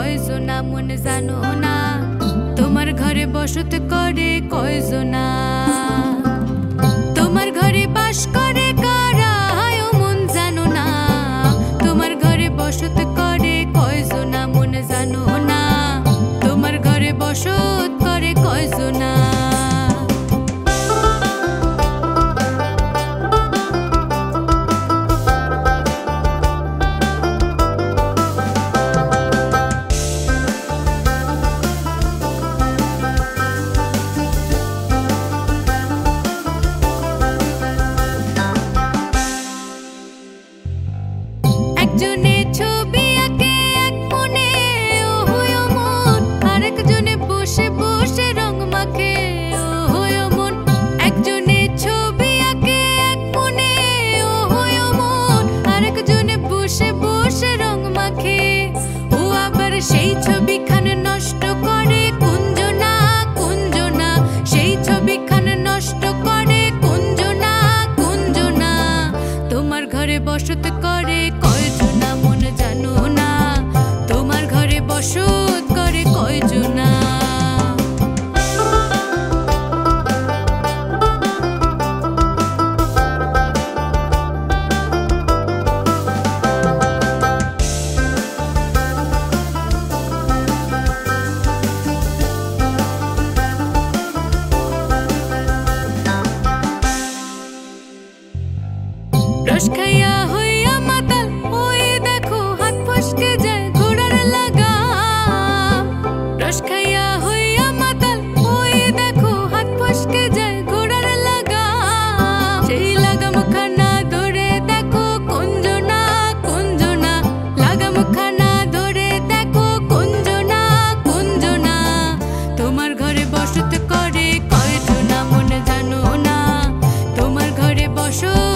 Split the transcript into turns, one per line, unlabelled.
কয়জনা মনে জানো না, তোমার ঘরে বসত করে কয়জনা, তোমার ঘরে বাস করে কারা মন জানো না, তোমার ঘরে বসত করে কয়জনা মনে জানো না, তোমার ঘরে বসত করে কয়জনা। একজনে ছবি আঁকে এক মনে ও হয় মন, আরেকজনে বসে বসে রং মাখে ও হয় মন। একজনে ছবি আঁকে এক মনে ও হয় মন, আরেকজনে বসে বসে রং মাখে। ও আবার সেই ছবিখান নষ্ট করে কুঞ্জনা কুঞ্জনা, সেই ছবিখান নষ্ট করে কুঞ্জনা কুঞ্জনা। তোমার ঘরে বসত করে কয়জনা মন জানো না, তোমার ঘরে বসত করে কয়জনা। রস খাইয়া হইয়া মাতাল ওই দেখো হাত ফসকে যায় ঘোড়ার লাগাম, রস খাইয়া হইয়া মাতাল ওই দেখো হাত ফসকে যায় ঘোড়ার লাগাম। সেই লাগাম খানা ধরে দেখো কুঞ্জনা কুঞ্জনা, লাগাম খানা ধরে দেখো কুঞ্জনা কুঞ্জনা। তোমার ঘরে বসত করে কয়জনা মনে জানো না, তোমার ঘরে বসত